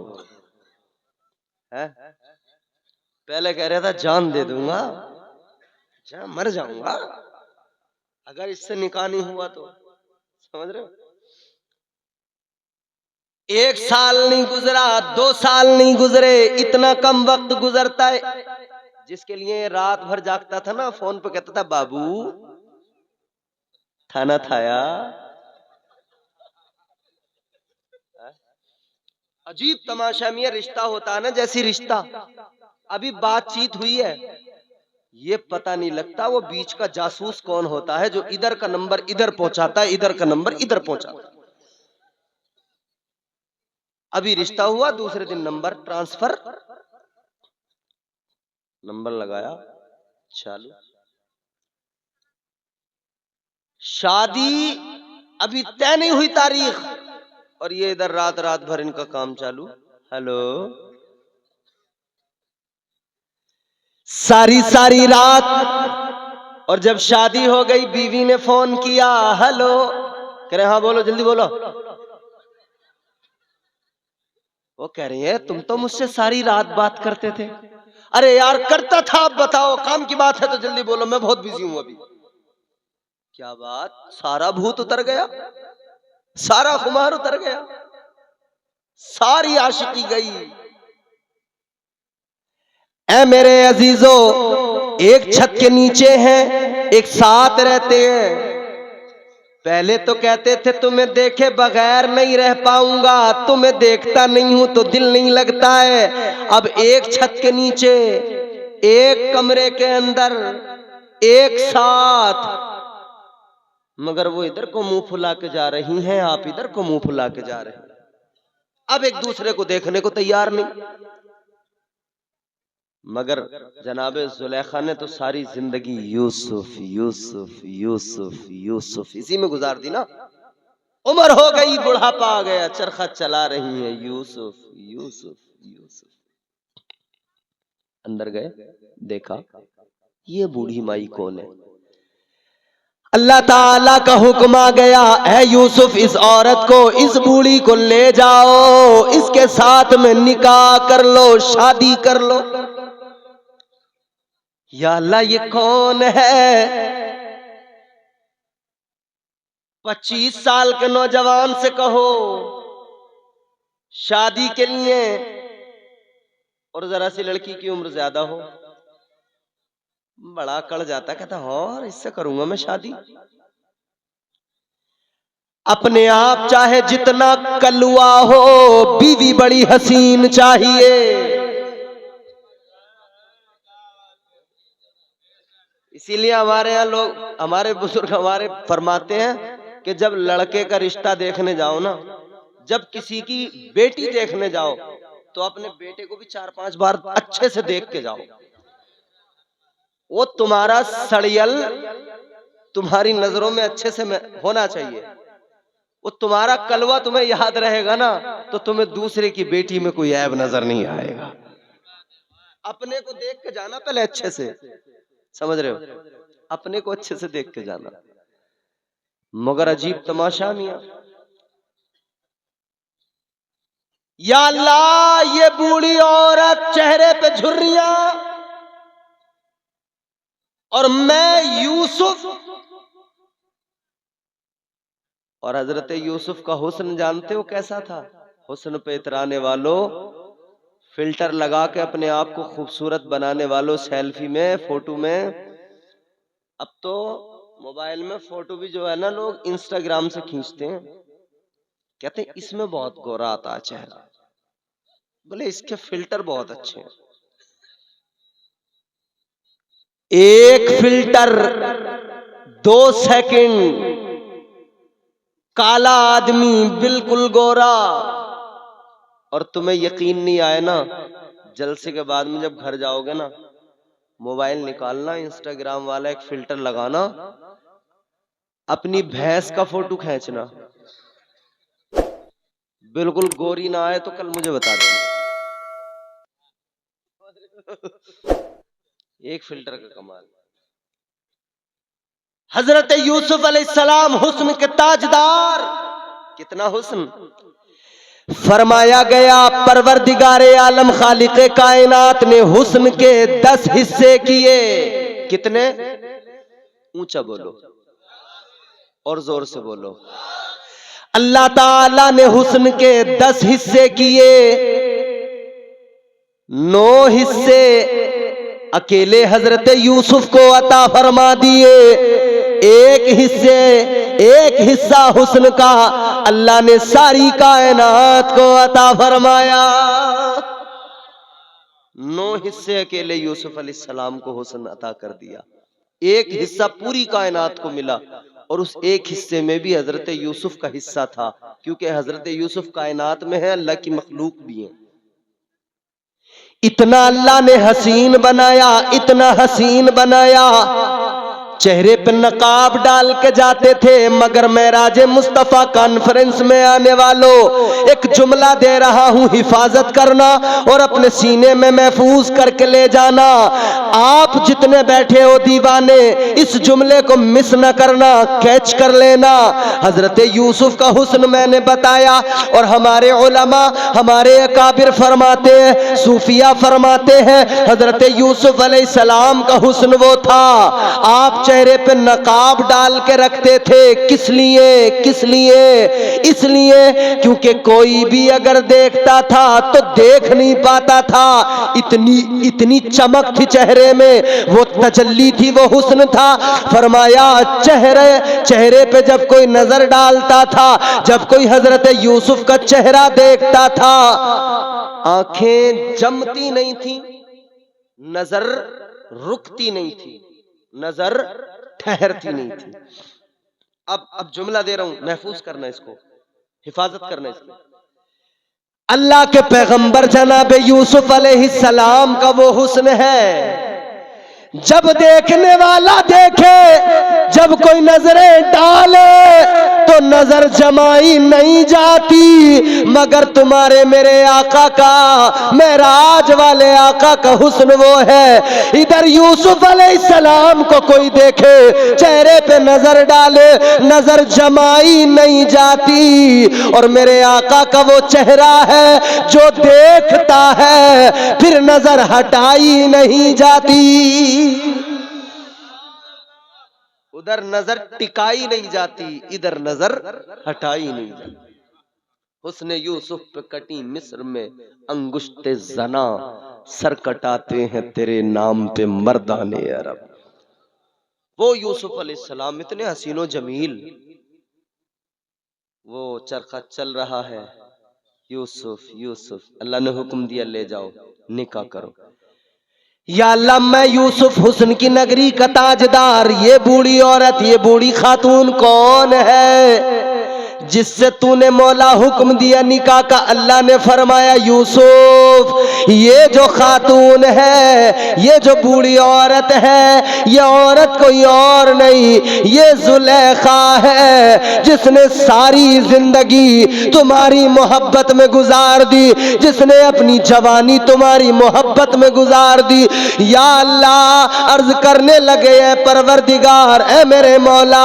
है? पहले कह रहा था जान दे दूंगा, मर जाऊंगा अगर इससे निकाह नहीं हुआ तो। समझ रहे हो? 1 साल नहीं गुजरा, 2 साल नहीं गुजरे, इतना कम वक्त गुजरता है। जिसके लिए रात भर जागता था ना, फोन पे कहता था, बाबू खाना खाया। अजीब तमाशा में रिश्ता होता है ना, जैसी रिश्ता अभी बातचीत हुई है, ये पता नहीं लगता वो बीच का जासूस कौन होता है, जो इधर का नंबर इधर पहुंचाता है, इधर का नंबर इधर पहुंचाता है। अभी रिश्ता हुआ, दूसरे दिन नंबर ट्रांसफर, नंबर लगाया, चालू। शादी अभी तय नहीं हुई तारीख, और ये इधर रात रात भर इनका काम चालू। हेलो, सारी सारी रात। और जब शादी हो गई बीवी ने फोन किया, हेलो, कह रहे हाँ बोलो, जल्दी बोलो। वो कह रही है तुम तो मुझसे सारी रात बात करते थे। अरे यार करता था, आप बताओ, काम की बात है तो जल्दी बोलो, मैं बहुत बिजी हूं अभी। क्या बात, सारा भूत उतर गया, सारा खुमार उतर गया, सारी आशिकी गई। ऐ मेरे अजीजों, एक छत के नीचे हैं, एक साथ रहते हैं। पहले तो कहते थे तुम्हें देखे बगैर नहीं रह पाऊंगा, तुम्हें देखता नहीं हूं तो दिल नहीं लगता है। अब एक छत के नीचे, एक कमरे के अंदर, एक साथ, मगर वो इधर को मुंह फुला के जा रही हैं, आप इधर को मुंह फुला के जा रहे हैं। अब एक दूसरे को देखने को तैयार नहीं। मगर जनाबे जुलेखा ने तो सारी जिंदगी यूसुफ यूसुफ यूसुफ यूसुफ इसी में गुजार दी ना। उम्र हो गई, बुढ़ापा आ गया, चरखा चला रही है यूसुफ यूसुफ यूसुफ। अंदर गए, देखा ये बूढ़ी माई कौन है। अल्लाह ताला का हुक्म आ गया, है यूसुफ इस औरत को, इस बूढ़ी को ले जाओ, इसके साथ में निकाह कर लो, शादी कर लो। या अल्लाह ये कौन है? 25 साल के नौजवान से कहो शादी के लिए, और जरा सी लड़की की उम्र ज्यादा हो, बड़ा कड़ जाता, कहता और इससे करूंगा मैं शादी। अपने आप चाहे जितना कलुआ हो, बीवी बड़ी हसीन चाहिए। इसीलिए हमारे यहाँ लोग, हमारे बुजुर्ग हमारे फरमाते हैं कि जब लड़के का रिश्ता देखने जाओ ना, जब किसी की बेटी देखने जाओ तो अपने बेटे को भी 4-5 बार अच्छे से देख के जाओ। वो तुम्हारा सड़ियल तुम्हारी नजरों में अच्छे से होना चाहिए। वो तुम्हारा कलवा तुम्हें याद रहेगा ना, तो तुम्हें दूसरे की बेटी में कोई ऐब नजर नहीं आएगा। अपने को देख के जाना पहले अच्छे से, समझ रहे हो, अपने को अच्छे से देख के जाना। मगर अजीब तमाशा मियां, या अल्लाह ये बूढ़ी औरत चेहरे पे झुर्रियां, और मैं यूसुफ। और हजरत यूसुफ का हुस्न जानते हो कैसा था? हुस्न पे इतराने वालों, फिल्टर लगा के अपने आप को खूबसूरत बनाने वालों, सेल्फी में, फोटो में। अब तो मोबाइल में फोटो भी जो है ना, लोग इंस्टाग्राम से खींचते हैं, कहते हैं इसमें बहुत गोरा आता है चेहरा, बोले इसके फिल्टर बहुत अच्छे हैं। एक फिल्टर 2 सेकंड, काला आदमी बिल्कुल गोरा। और तुम्हें यकीन नहीं आए ना, जलसे के बाद में जब घर जाओगे ना, मोबाइल निकालना, इंस्टाग्राम वाला एक फिल्टर लगाना, अपनी भैंस का फोटो खींचना, बिल्कुल गोरी ना आए तो कल मुझे बता देना। एक फिल्टर का कमाल। हजरत यूसुफ अलैहिस्सलाम हुस्न के ताजदार, कितना हुस्न। फरमाया गया परवरदिगारे आलम खालिके कायनात ने हुस्न के 10 हिस्से किए। कितने? ऊंचा बोलो और जोर से बोलो। अल्लाह ताला ने हुस्न के 10 हिस्से किए। 9 हिस्से अकेले हजरत यूसुफ को अता फरमा दिए। एक हिस्सा हुस्न का अल्लाह ने सारी कायनात को अता फरमाया। 9 हिस्से अकेले यूसुफ अलैहिस्सलाम को हुस्न अता कर दिया। एक हिस्सा पूरी कायनात को मिला, और उस एक हिस्से में भी हजरत यूसुफ का हिस्सा था, क्योंकि हजरत यूसुफ कायनात में है, अल्लाह की मखलूक भी है। इतना अल्लाह ने हसीन बनाया, इतना हसीन बनाया, चेहरे पे नकाब डाल के जाते थे, मगर मेराज मुस्तफ़ा कॉन्फ्रेंस में आने वालों एक जुमला दे रहा हूं, हिफाजत करना और अपने सीने में महफूज करके ले जाना। आप जितने बैठे हो दीवाने, इस जुमले को मिस न करना, कैच कर लेना। हजरत यूसुफ का हुस्न मैंने बताया और हमारे उलमा, हमारे अकाबिर फरमाते हैं, सूफिया फरमाते हैं, हजरत यूसुफ अलैहिस्सलाम का हुस्न वो था। आप चेहरे पे नकाब डाल के रखते थे, किस लिए? किस लिए? इसलिए क्योंकि कोई भी अगर देखता था तो देख नहीं पाता था, इतनी चमक थी चेहरे में, वो तजल्ली थी, वो हुस्न था। फरमाया चेहरे पे जब कोई नजर डालता था, जब कोई हजरत यूसुफ का चेहरा देखता था, आंखें जमती नहीं थी, नजर रुकती नहीं थी, नजर ठहरती नहीं थी। अब जुमला दे रहा हूं, महफूज करना इसको, हिफाजत करना इसको। अल्लाह के पैगंबर जनाब यूसुफ अलैहिस्सलाम का वो हुस्न है, जब देखने वाला देखे, जब कोई नजरें डाले तो नजर जमाई नहीं जाती, मगर तुम्हारे मेरे आका का, मेराज वाले आका का हुस्न वो है। इधर यूसुफ अलैहिस्सलाम को कोई देखे, चेहरे पे नजर डाले, नजर जमाई नहीं जाती, और मेरे आका का वो चेहरा है जो देखता है फिर नजर हटाई नहीं जाती, उधर नजर टिकाई नहीं जाती, इधर नजर हटाई नहीं जाती। हुस्ने यूसुफ पे कटी मिस्र में अंगुश्ते जना, सर कटाते हैं तेरे नाम पे मर्दाने अरब। वो यूसुफ अलैहिस्सलाम इतने हसीनो जमील, वो चरखा चल रहा है, यूसुफ यूसुफ, अल्लाह ने हुक्म दिया ले जाओ निकाह करो। या अल्लाह मैं यूसुफ हुस्न की नगरी का ताजदार, ये बूढ़ी औरत, ये बूढ़ी खातून कौन है जिससे तूने मौला हुक्म दिया निकाह का? अल्लाह ने फरमाया यूसुफ ये जो खातून है, ये जो बूढ़ी औरत है, ये औरत कोई और नहीं, ये जुलेखा है जिसने सारी जिंदगी तुम्हारी मोहब्बत में गुजार दी, जिसने अपनी जवानी तुम्हारी मोहब्बत में गुजार दी। या अल्लाह अर्ज करने लगे है परवरदिगार, ऐ मेरे मौला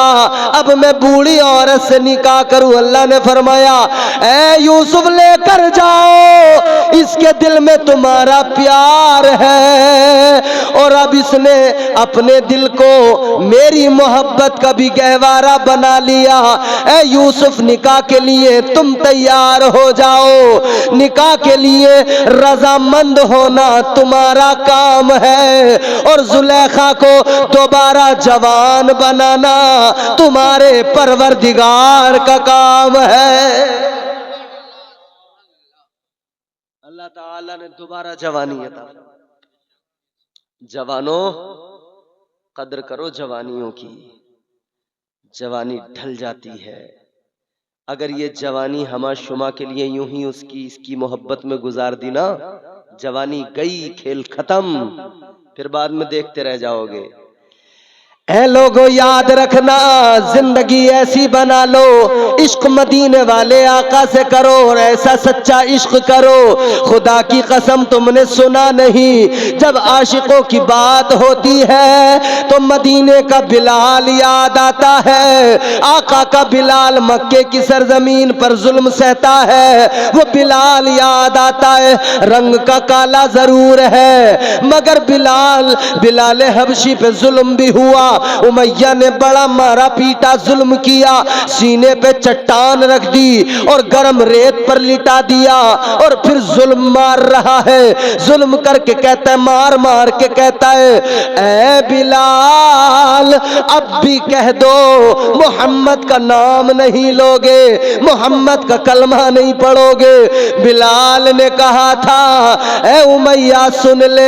अब मैं बूढ़ी औरत से निकाह करूं। अल्लाह ने फरमाया ऐ यूसुफ लेकर जाओ, इसके दिल में तुम्हारा प्यार है और अब इसने अपने दिल को मेरी मोहब्बत का भी गहवारा बना लिया। ऐ यूसुफ निकाह के लिए तुम तैयार हो जाओ, निकाह के लिए रजामंद होना तुम्हारा काम है और जुलेखा को दोबारा जवान बनाना तुम्हारे परवरदिगार का काम है। अल्लाह ताला ने दोबारा जवानी अता। जवानों कद्र करो जवानियों की, जवानी ढल जाती है। अगर ये जवानी हमा शुमा के लिए यूं ही इसकी मोहब्बत में गुजार दी ना, जवानी गई, खेल खत्म, फिर बाद में देखते रह जाओगे। ऐ लोगों याद रखना, जिंदगी ऐसी बना लो, इश्क मदीने वाले आका से करो और ऐसा सच्चा इश्क करो। खुदा की कसम तुमने सुना नहीं, जब आशिकों की बात होती है तो मदीने का बिलाल याद आता है। आका का बिलाल मक्के की सरजमीन पर जुल्म सहता है, वो बिलाल याद आता है। रंग का काला जरूर है मगर बिलाल हबशी पे जुल्म भी हुआ। उमैया ने बड़ा मारा पीटा, जुल्म किया, सीने पे चट्टान रख दी और गर्म रेत पर लिटा दिया और फिर जुल्म मार रहा है। जुल्म करके कहता है, मार मार के कहता है, ऐ बिलाल अब भी कह दो मोहम्मद का नाम नहीं लोगे, मोहम्मद का कलमा नहीं पढ़ोगे। बिलाल ने कहा था, ऐ उमैया सुन ले,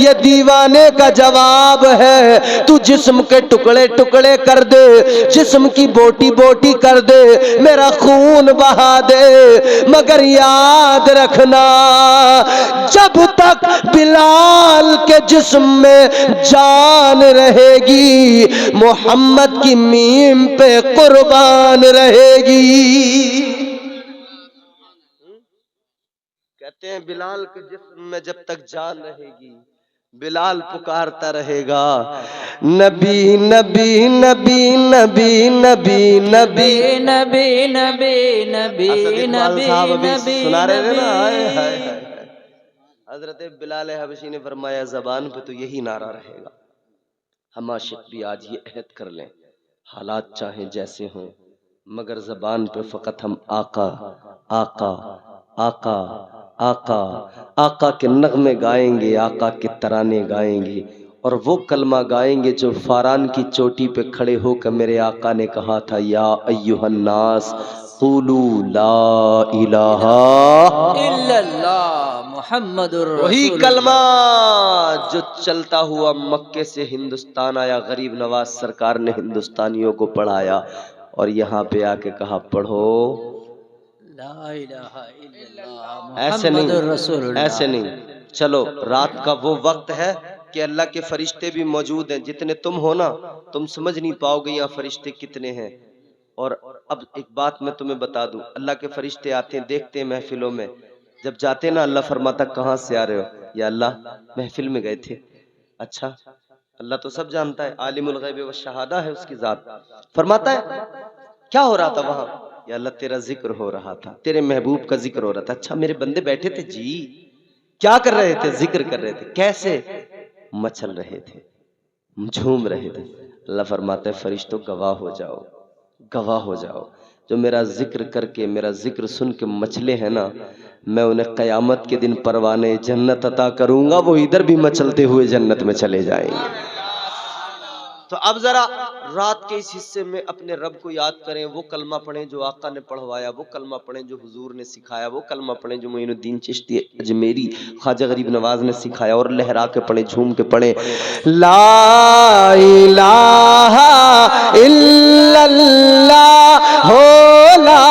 ये दीवाने का जवाब है, तू जिस्म के टुकड़े टुकड़े कर दे, जिस्म की बोटी बोटी कर दे, मेरा खून बहा दे, मगर याद रखना जब तक बिलाल बिलाल के जिस्म में जान रहेगी, मोहम्मद की मीम पे कुर्बान रहेगी। कहते हैं बिलाल के जिस्म में जब तक जान रहेगी, बिलाल पुकारता रहेगा, नबी नबी नबी नबी नबी नबी नबी नबी नबी नबी साहब अभी नबी सुना रहे थे ना, हाय नबी। हाय हाय। हजरत बिलाल हबशी ने फरमाया जबान पे तो यही नारा रहेगा। हम आशिक भी आज ये अहद कर लें, हालात चाहे जैसे हों, मगर जबान पे फकत हम आका आका आका आका आका के नगमे गाएंगे, आका के तराने गाएंगे, और वो कलमा गाएंगे जो फारान की चोटी पे खड़े होकर मेरे आका ने कहा था, या अय्युहन्नास क़ूलू ला इलाहा इल्लल्लाह मुहम्मदुर वही रसूलुल्लाह। कलमा जो चलता हुआ मक्के से हिंदुस्तान आया, गरीब नवाज सरकार ने हिंदुस्तानियों को पढ़ाया और यहाँ पे आके कहा पढ़ो। ला इलाहा इल्लल्लाह ऐसे मुहम्मदुर नहीं, रसूलुल्लाह। ऐसे नहीं। चलो रात का वो वक्त है कि अल्लाह के फरिश्ते भी मौजूद हैं, जितने तुम हो ना तुम समझ नहीं पाओगे यहाँ फरिश्ते कितने हैं। और अब एक बात मैं तुम्हें बता दूं, अल्लाह के फरिश्ते आते हैं, देखते हैं महफिलों में, जब जाते ना अल्लाह फरमाता कहाँ से आ रहे हो, या अल्लाह महफिल में गए थे। अच्छा, अल्लाह तो सब जानता है, आलिमुल गैब व शहादा है उसकी जात। फरमाता है क्या हो रहा था वहां, या अल्लाह तेरा जिक्र हो रहा था, तेरे महबूब का जिक्र हो रहा था। अच्छा मेरे बंदे बैठे थे जी, क्या कर रहे थे, जिक्र कर रहे थे। कैसे? मचल रहे थे, झूम रहे थे। अल्लाह फरमाता है फरिश्तों गवाह हो जाओ, गवाह हो जाओ, जो मेरा जिक्र करके मेरा जिक्र सुन के मचले हैं ना, मैं उन्हें कयामत के दिन परवाने जन्नत अता करूंगा, वो इधर भी मचलते हुए जन्नत में चले जाएंगे। तो अब जरा रात के इस हिस्से में अपने रब को याद करें, वो कलमा पढ़ें जो आका ने पढ़वाया, वो कलमा पढ़ें जो हुजूर ने सिखाया, वो कलमा पढ़ें जो मोइनुद्दीन चिश्ती अजमेरी ख्वाजा गरीब नवाज ने सिखाया, और लहरा के पढ़ें, झूम के पढ़ें, ला इलाहा इल्लल्लाह हो, ला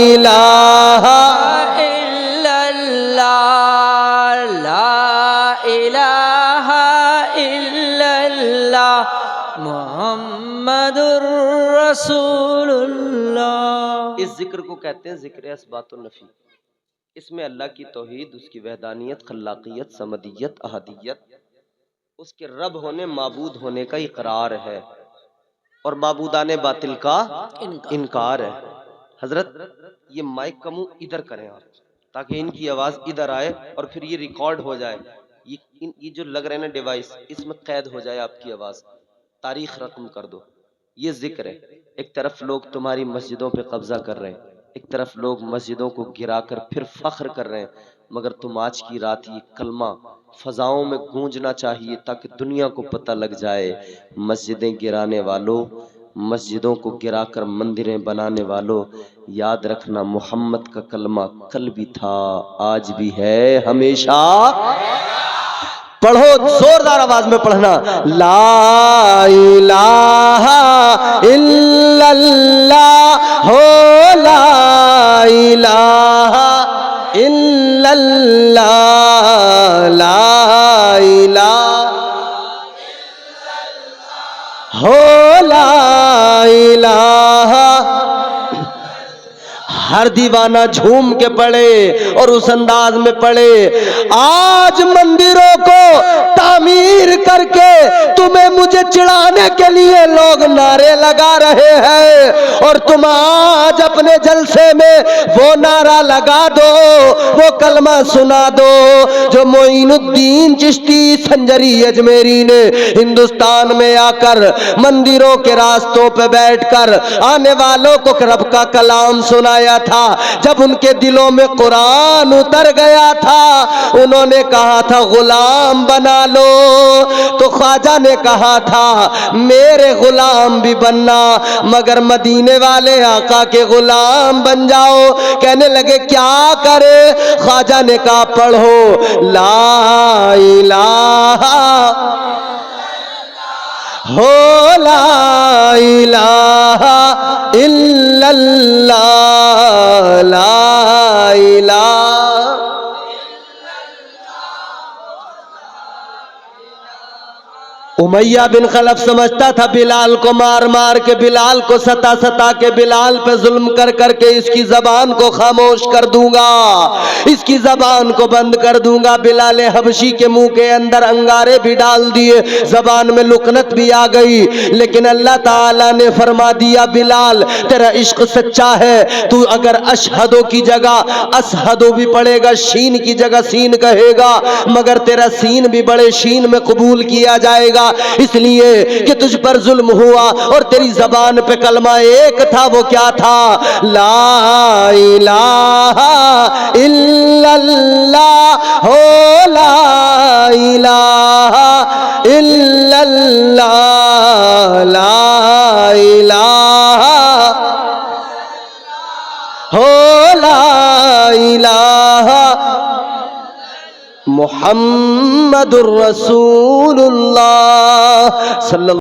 इलाहा इल्लल्लाह, ला इलाहा इल्लल्लाह मुहम्मदुर रसूलुल्लाह। इस जिक्र को कहते हैं जिक्र असबातुन नफी। इसमें अल्लाह की तौहीद, उसकी वहदानियत, खल्लाकियत, समदियत, अहदियत, उसके रब होने, माबूद होने का इकरार है, और माबूदाने बातिल का इनकार है। हजरत ये माइक का मुंह इधर करें आप, ताकि इनकी आवाज इधर आए और फिर ये रिकॉर्ड हो जाए। ये जो लग रहे हैं ना डिवाइस, इसमें कैद हो जाए आपकी आवाज, तारीख रकम कर दो। ये जिक्र है। एक तरफ लोग तुम्हारी मस्जिदों पे कब्जा कर रहे हैं, एक तरफ लोग मस्जिदों को गिराकर फिर फख्र कर रहे हैं, मगर तुम आज की रात ये कलमा फजाओं में गूंजना चाहिए, ताकि दुनिया को पता लग जाए, मस्जिदें गिराने वालों, मस्जिदों को गिराकर मंदिरें बनाने वालों, याद रखना मोहम्मद का कलमा कल भी था, आज भी है, हमेशा। पढ़ो, जोरदार आवाज में पढ़ना, ला इलाहा इल्लल्लाह हो, ला इलाहा इल्लल्लाह, ला इलाहा हो, ला इलाहा। हर दीवाना झूम के पढ़े और उस अंदाज में पढ़े, आज मंदिरों को तामीर करके तुम्हें मुझे चिढ़ाने के लिए लोग नारे लगा रहे हैं, और तुम आज अपने जलसे में वो नारा लगा दो, वो कलमा सुना दो जो मोइनुद्दीन चिश्ती संजरी अजमेरी ने हिंदुस्तान में आकर मंदिरों के रास्तों पे बैठकर आने वालों को रब का कलाम सुनाया था। जब उनके दिलों में कुरान उतर गया था, उन्होंने कहा था गुलाम बना लो, तो ख्वाजा ने कहा था मेरे गुलाम भी बनना, मगर मदीने वाले आका के गुलाम बन जाओ। कहने लगे क्या करे? ख्वाजा ने कहा पढ़ो, ला इलाहा हो, ला इलाहा इल्लल्लाह, ला इलाहा। उमैया बिन खलफ समझता था बिलाल को मार मार के, बिलाल को सता सता के, बिलाल पे जुल्म कर करके इसकी जबान को खामोश कर दूंगा, इसकी जबान को बंद कर दूंगा। बिलाल हबशी के मुंह के अंदर अंगारे भी डाल दिए, जबान में लुकनत भी आ गई, लेकिन अल्लाह ताला ने फरमा दिया बिलाल तेरा इश्क सच्चा है, तू अगर अशहदो की जगह असहदो भी पड़ेगा, शीन की जगह सीन कहेगा, मगर तेरा सीन भी बड़े शीन में कबूल किया जाएगा, इसलिए कि तुझ पर जुल्म हुआ और तेरी जबान पे कलमा एक था। वो क्या था? ला इलाहा इल्लल्लाह हो, ला इलाहा इल्लल्लाह, ला इलाहा हो, ला इलाहा मुहम्मदुर रसूलुल्लाह सल्लल्लाहु